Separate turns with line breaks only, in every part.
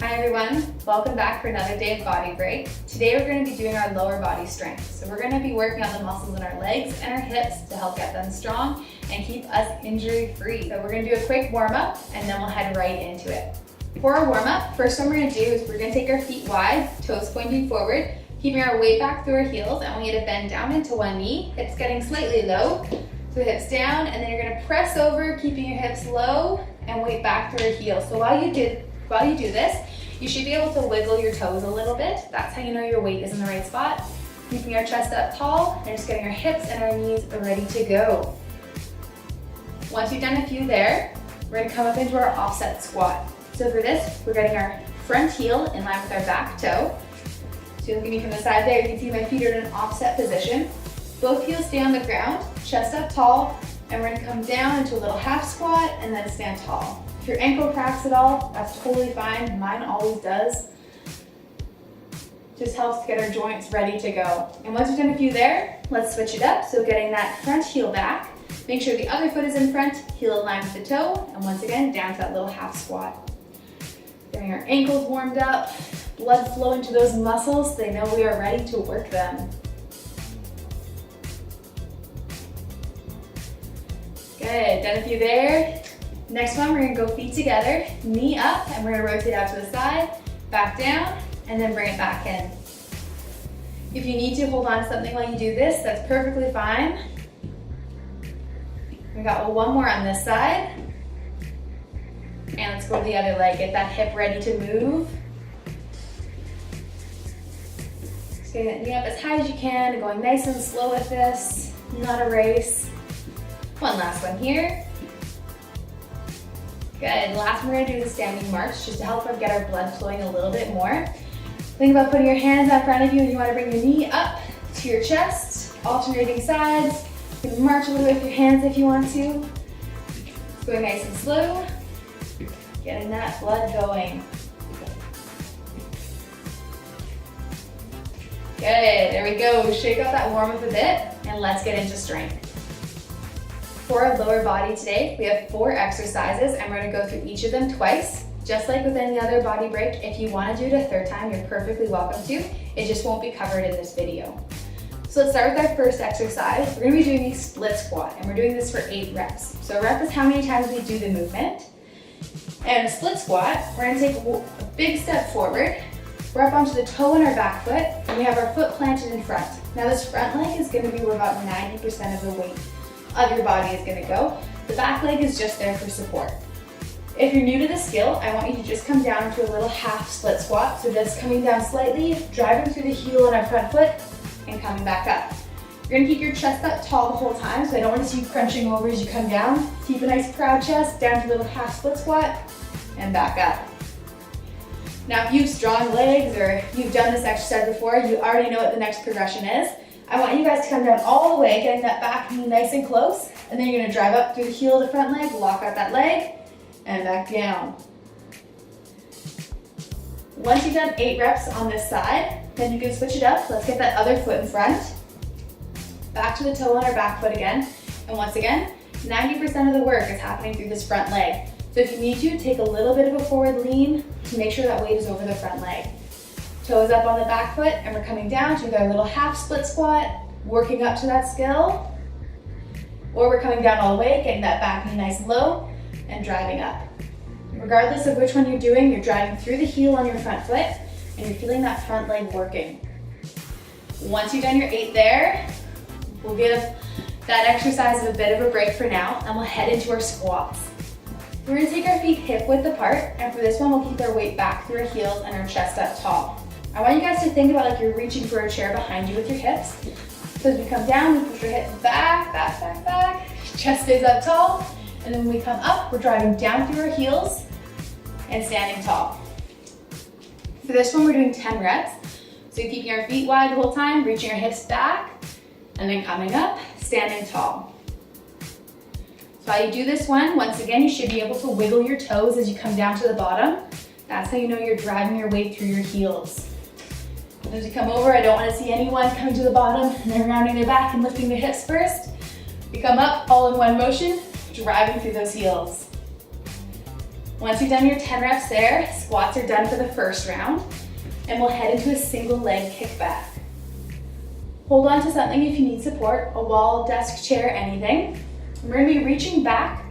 Hi everyone, welcome back for another day of body break. Today we're going to be doing our lower body strength. So we're going to be working on the muscles in our legs and our hips to help get them strong and keep us injury free. So we're going to do a quick warm up and then we'll head right into it. For our warm up, first one we're going to do is we're going to take our feet wide, toes pointing forward, keeping our weight back through our heels, and we need to bend down into one knee, hips getting slightly low. So hips down, and then you're going to press over, keeping your hips low and weight back through your heels. So while you do this, you should be able to wiggle your toes a little bit. That's how you know your weight is in the right spot. Keeping our chest up tall and just getting our hips and our knees ready to go. Once you've done a few there, we're going to come up into our offset squat. So for this, we're getting our front heel in line with our back toe. So you look at me from the side there, you can see my feet are in an offset position. Both heels stay on the ground, chest up tall, and we're going to come down into a little half squat and then stand tall. If your ankle cracks at all, that's totally fine. Mine always does. Just helps to get our joints ready to go. And once we've done a few there, let's switch it up. So getting that front heel back, make sure the other foot is in front, heel in line with the toe, and once again, down to that little half squat. Getting our ankles warmed up, blood flow into those muscles so they know we are ready to work them. Good, done a few there. Next one, we're gonna go feet together, knee up, and we're gonna rotate out to the side, back down, and then bring it back in. If you need to hold on to something while you do this, that's perfectly fine. We got one more on this side. And let's go to the other leg, get that hip ready to move. Just getting that knee up as high as you can, going nice and slow with this, not a race. One last one here. Good, last one we're gonna do is a standing march, just to help get our blood flowing a little bit more. Think about putting your hands in front of you and you wanna bring your knee up to your chest, alternating sides. You can march a little bit with your hands if you want to. Just going nice and slow, getting that blood going. Good, there we go. Shake out that warm up a bit and let's get into strength. For our lower body today, we have 4 exercises and we're going to go through each of them twice. Just like with any other body break, if you want to do it a third time, you're perfectly welcome to. It just won't be covered in this video. So let's start with our first exercise. We're going to be doing a split squat and we're doing this for 8 reps. So a rep is how many times we do the movement. And a split squat, we're going to take a big step forward. We're up onto the toe in our back foot and we have our foot planted in front. Now this front leg is going to be where about 90% of the weight of your body is going to go. The back leg is just there for support. If you're new to the skill, I want you to just come down into a little half split squat. So just coming down slightly, driving through the heel on our front foot, and coming back up. You're going to keep your chest up tall the whole time, so I don't want to see you crunching over as you come down. Keep a nice proud chest, down to a little half split squat, and back up. Now if you have strong legs or you've done this exercise before, you already know what the next progression is. I want you guys to come down all the way, getting that back knee nice and close, and then you're gonna drive up through the heel of the front leg, lock out that leg, and back down. Once you've done 8 reps on this side, then you can switch it up. Let's get that other foot in front. Back to the toe on our back foot again. And once again, 90% of the work is happening through this front leg. So if you need to, take a little bit of a forward lean to make sure that weight is over the front leg. Toes up on the back foot, and we're coming down to our little half split squat, working up to that skill. Or we're coming down all the way, getting that back knee nice and low, and driving up. Regardless of which one you're doing, you're driving through the heel on your front foot, and you're feeling that front leg working. Once you've done your 8 there, we'll give that exercise a bit of a break for now, and we'll head into our squats. We're gonna take our feet hip width apart, and for this one, we'll keep our weight back through our heels and our chest up tall. I want you guys to think about like you're reaching for a chair behind you with your hips. So as we come down, we push our hips back, back, back, back. Chest stays up tall. And then when we come up, we're driving down through our heels and standing tall. For this one, we're doing 10 reps. So you're keeping our feet wide the whole time, reaching our hips back, and then coming up, standing tall. So while you do this one, once again, you should be able to wiggle your toes as you come down to the bottom. That's how you know you're driving your weight through your heels. As you come over, I don't want to see anyone coming to the bottom and then rounding their back and lifting their hips first. We come up all in one motion, driving through those heels. Once you've done your 10 reps there, squats are done for the first round, and we'll head into a single leg kickback. Hold on to something if you need support, a wall, desk, chair, anything. We're gonna be reaching back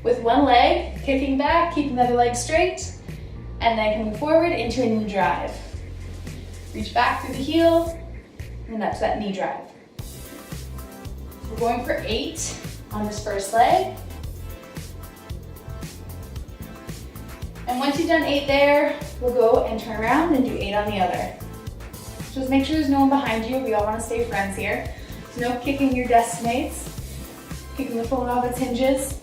with one leg, kicking back, keeping the other leg straight, and then coming forward into a knee drive. Reach back through the heel, and up to that knee drive. We're going for 8 on this first leg. And once you've done 8 there, we'll go and turn around and do 8 on the other. Just make sure there's no one behind you. We all want to stay friends here. So no kicking your desk mates, kicking the phone off its hinges.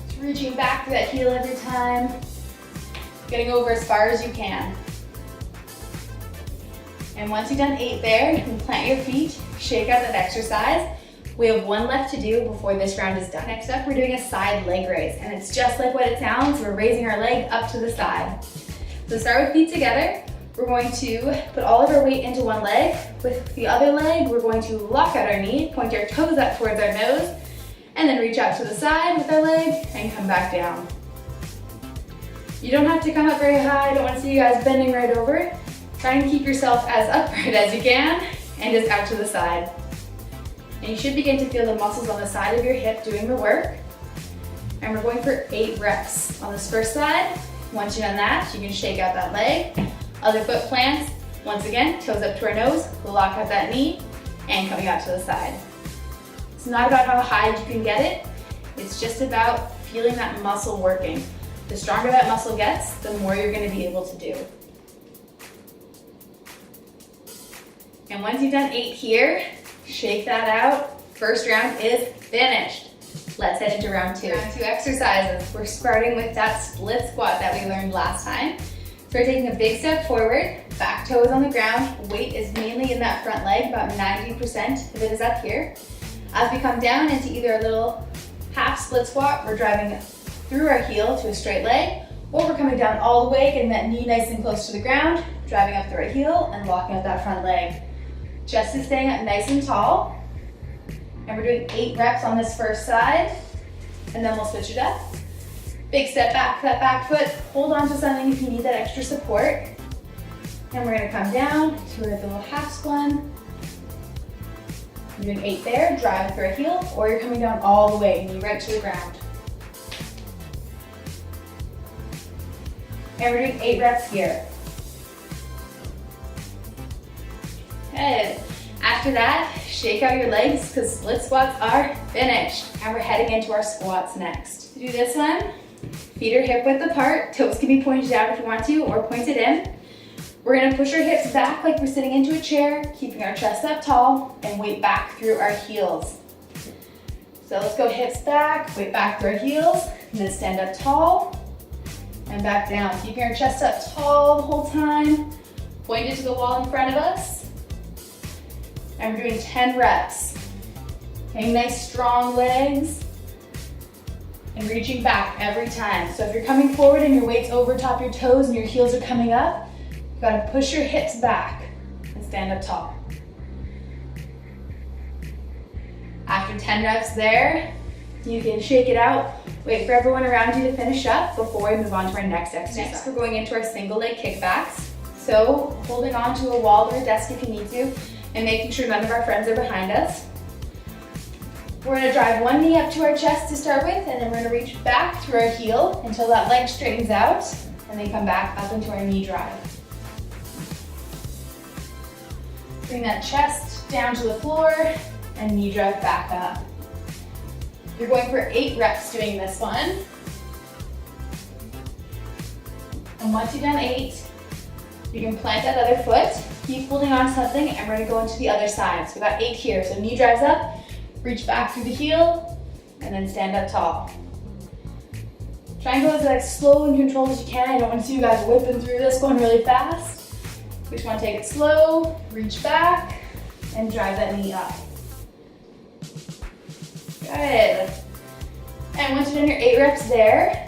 Just reaching back to that heel every time, getting over as far as you can. And once you've done 8 there, you can plant your feet, shake out that exercise. We have 1 left to do before this round is done. Next up, we're doing a side leg raise, and it's just like what it sounds. We're raising our leg up to the side. So start with feet together. We're going to put all of our weight into one leg. With the other leg, we're going to lock out our knee, point our toes up towards our nose, and then reach out to the side with our leg and come back down. You don't have to come up very high. I don't want to see you guys bending right over. Try and keep yourself as upright as you can and just out to the side. And you should begin to feel the muscles on the side of your hip doing the work. And we're going for 8 reps on this first side. Once you've done that, you can shake out that leg. Other foot plants. Once again, toes up to our nose, lock out that knee, and coming out to the side. It's not about how high you can get it. It's just about feeling that muscle working. The stronger that muscle gets, the more you're going to be able to do. And once you've done 8 here, shake that out. First round is finished. Let's head into round 2. Round 2 exercises. We're starting with that split squat that we learned last time. So we're taking a big step forward, back toe is on the ground, weight is mainly in that front leg, about 90% of it is up here. As we come down into either a little half split squat, we're driving through our heel to a straight leg, or we're coming down all the way, getting that knee nice and close to the ground, driving up through our heel and locking out that front leg. Chest is staying up nice and tall. And we're doing 8 reps on this first side, and then we'll switch it up. Big step back, that back foot. Hold on to something if you need that extra support. And we're gonna come down to a little half splun. You're doing 8 there, drive through a heel, or you're coming down all the way, knee right to the ground. And we're doing 8 reps here. Good. After that, shake out your legs because split squats are finished. And we're heading into our squats next. To do this one, feet are hip width apart. Toes can be pointed out if you want to, or pointed in. We're gonna push our hips back like we're sitting into a chair, keeping our chest up tall, and weight back through our heels. So let's go hips back, weight back through our heels, and then stand up tall, and back down. Keeping our chest up tall the whole time, pointed to the wall in front of us. And we're doing 10 reps. Okay, nice strong legs. And reaching back every time. So if you're coming forward and your weight's over top your toes and your heels are coming up, you've got to push your hips back and stand up tall. After 10 reps there, you can shake it out. Wait for everyone around you to finish up before we move on to our next exercise. Next, we're going into our single leg kickbacks. So holding on to a wall or a desk if you need to, and making sure none of our friends are behind us. We're gonna drive one knee up to our chest to start with, and then we're gonna reach back through our heel until that leg straightens out, and then come back up into our knee drive. Bring that chest down to the floor, and knee drive back up. You're going for 8 reps doing this one. And once you've done 8, you can plant that other foot, keep holding on to something, and we're gonna go into the other side. So we got 8 here. So knee drives up, reach back through the heel, and then stand up tall. Try and go as slow and controlled as you can. I don't want to see you guys whipping through this, going really fast. We just want to take it slow, reach back, and drive that knee up. Good. And once you've done your 8 reps there,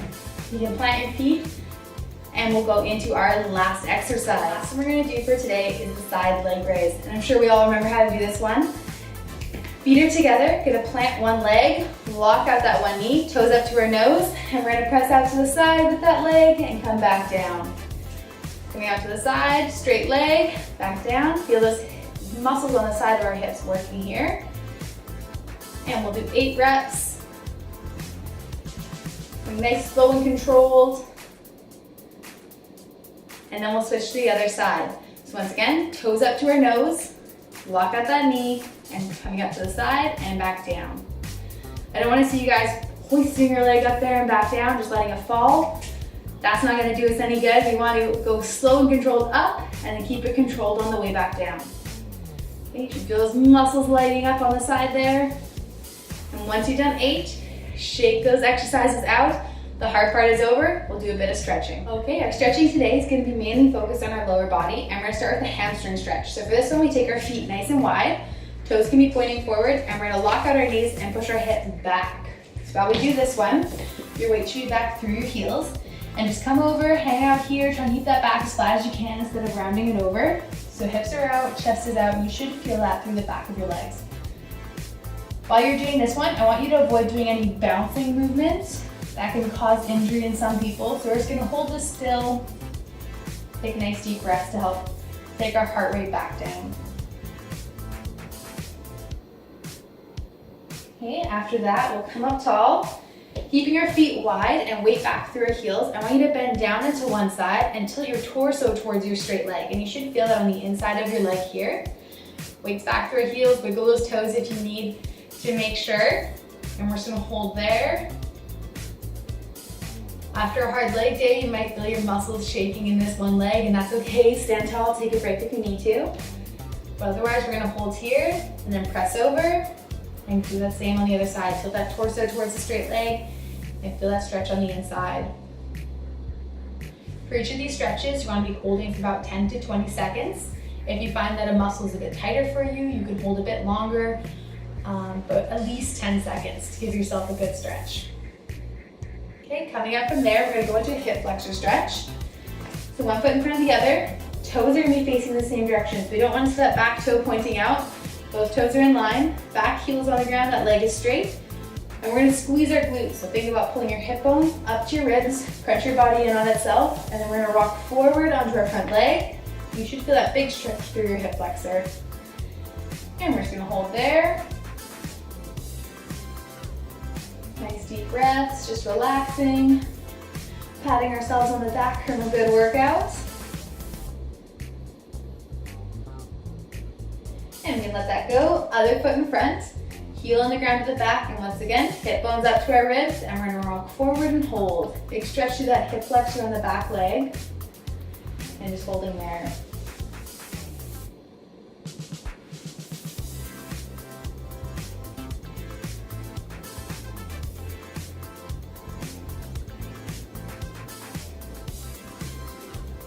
you can plant your feet, and we'll go into our last exercise. The last one we're gonna do for today is the side leg raise. And I'm sure we all remember how to do this one. Feet are together, gonna plant one leg, lock out that one knee, toes up to our nose, and we're gonna press out to the side with that leg and come back down. Coming out to the side, straight leg, back down. Feel those muscles on the side of our hips working here. And we'll do 8 reps. Nice, slow and controlled. And then we'll switch to the other side. So once again, toes up to our nose, lock out that knee, and coming up to the side and back down. I don't want to see you guys hoisting your leg up there and back down, just letting it fall. That's not going to do us any good. We want to go slow and controlled up and then keep it controlled on the way back down. Okay, you should feel those muscles lighting up on the side there. And once you've done 8, shake those exercises out. The hard part is over. We'll do a bit of stretching. Okay, our stretching today is going to be mainly focused on our lower body, and we're going to start with the hamstring stretch. So for this one, we take our feet nice and wide. Toes can be pointing forward, and we're going to lock out our knees and push our hips back. So while we do this one, your weight should be back through your heels, and just come over, hang out here, try and keep that back as flat as you can instead of rounding it over. So hips are out, chest is out, and you should feel that through the back of your legs. While you're doing this one, I want you to avoid doing any bouncing movements. That can cause injury in some people. So we're just gonna hold this still, take nice deep breaths to help take our heart rate back down. Okay, after that, we'll come up tall, keeping our feet wide and weight back through our heels. I want you to bend down into one side and tilt your torso towards your straight leg. And you should feel that on the inside of your leg here. Weights back through our heels, wiggle those toes if you need to make sure. And we're just gonna hold there. After a hard leg day, you might feel your muscles shaking in this one leg, and that's okay. Stand tall, take a break if you need to. But otherwise, we're gonna hold here and then press over and do the same on the other side. Tilt that torso towards the straight leg and feel that stretch on the inside. For each of these stretches, you wanna be holding for about 10 to 20 seconds. If you find that a muscle is a bit tighter for you, you can hold a bit longer, but at least 10 seconds to give yourself a good stretch. Okay, coming up from there, we're gonna go into a hip flexor stretch. So one foot in front of the other, toes are gonna be facing the same direction. So we don't want to see that back toe pointing out. Both toes are in line, back heels on the ground, that leg is straight. And we're gonna squeeze our glutes. So think about pulling your hip bones up to your ribs, crunch your body in on itself, and then we're gonna rock forward onto our front leg. You should feel that big stretch through your hip flexor. And we're just gonna hold there. Nice deep breaths, just relaxing, patting ourselves on the back from a good workout. And we can let that go. Other foot in front, heel on the ground to the back, and once again, hip bones up to our ribs, and we're gonna rock forward and hold. Big stretch through that hip flexor on the back leg, and just holding there.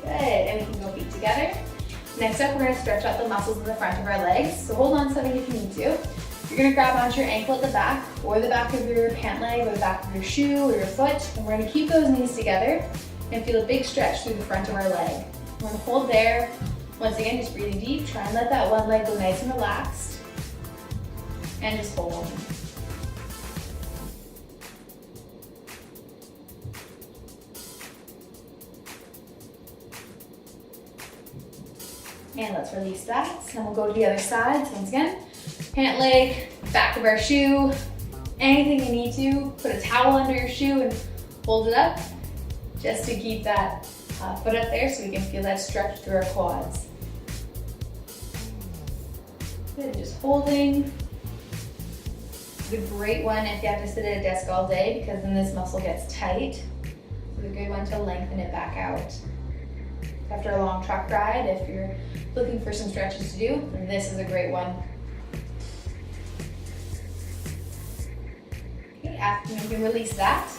Good, and we can go feet together. Next up, we're gonna stretch out the muscles in the front of our legs. So hold on to something if you need to. You're gonna grab onto your ankle at the back, or the back of your pant leg, or the back of your shoe, or your foot, and we're gonna keep those knees together and feel a big stretch through the front of our leg. We're gonna hold there. Once again, just breathing deep. Try and let that one leg go nice and relaxed. And just hold. And let's release that. Then we'll go to the other side. So once again, pant leg, back of our shoe, anything you need to. Put a towel under your shoe and hold it up just to keep that foot up there so we can feel that stretch through our quads. Good, just holding. It's a great one if you have to sit at a desk all day because then this muscle gets tight. It's a good one to lengthen it back out. After a long truck ride, if you're looking for some stretches to do, this is a great one. Okay, after you can release that.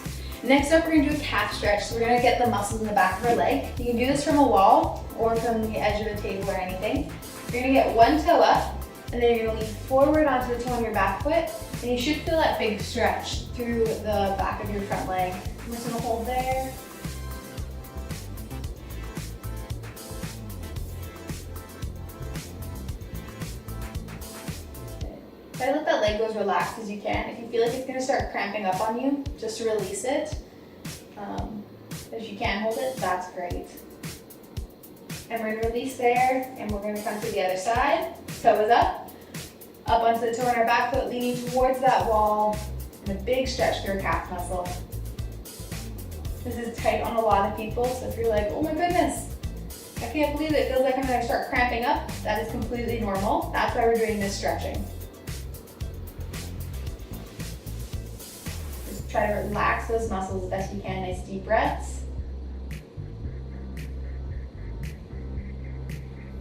Next up, we're gonna do a calf stretch. So we're gonna get the muscles in the back of our leg. You can do this from a wall or from the edge of the table or anything. You're gonna get one toe up, and then you're gonna lean forward onto the toe on your back foot, and you should feel that big stretch through the back of your front leg. I'm just gonna hold there. Try to let that leg leg go as relaxed as you can. If you feel like it's gonna start cramping up on you, just release it. If you can hold it, that's great. And we're gonna release there, and we're gonna come to the other side. Toe is up onto the toe on our back foot, leaning towards that wall, and a big stretch through our calf muscle. This is tight on a lot of people, so if you're like, oh my goodness, I can't believe it feels like I'm gonna start cramping up, that is completely normal. That's why we're doing this stretching. Just try to relax those muscles as best you can. Nice deep breaths.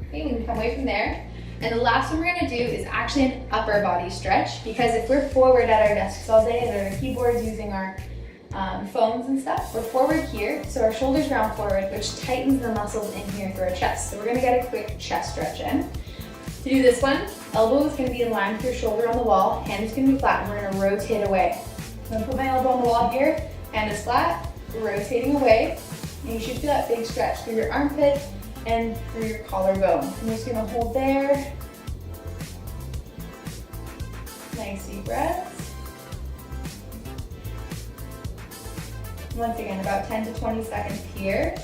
Okay, we can come away from there. And the last one we're gonna do is actually an upper body stretch, because if we're forward at our desks all day, at our keyboards, using our phones and stuff, we're forward here, so our shoulders round forward, which tightens the muscles in here through our chest. So we're gonna get a quick chest stretch in. To do this one, elbow is gonna be in line with your shoulder on the wall, hand is gonna be flat, and we're gonna rotate away. I'm gonna put my elbow on the wall here, hand is flat, rotating away, and you should feel that big stretch through your armpit and through your collarbone. I'm just gonna hold there. Nice deep breaths. Once again, about 10 to 20 seconds here.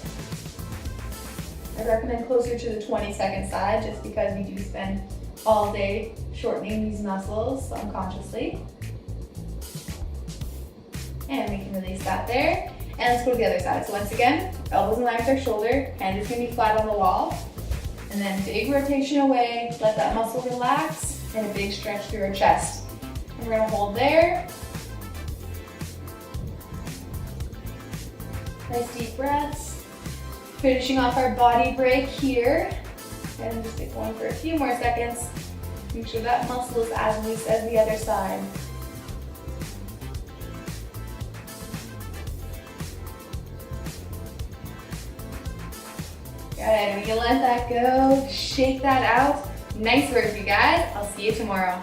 I recommend closer to the 20-second side, just because we do spend all day shortening these muscles unconsciously. And we can release that there. And let's go to the other side. So once again, elbows in line with our shoulder, hand is gonna be flat on the wall. And then big rotation away, let that muscle relax, and a big stretch through our chest. And we're gonna hold there. Nice deep breaths. Finishing off our body break here. And just get going for a few more seconds. Make sure that muscle is as loose as the other side. Good, when you let that go, shake that out. Nice work, you guys. I'll see you tomorrow.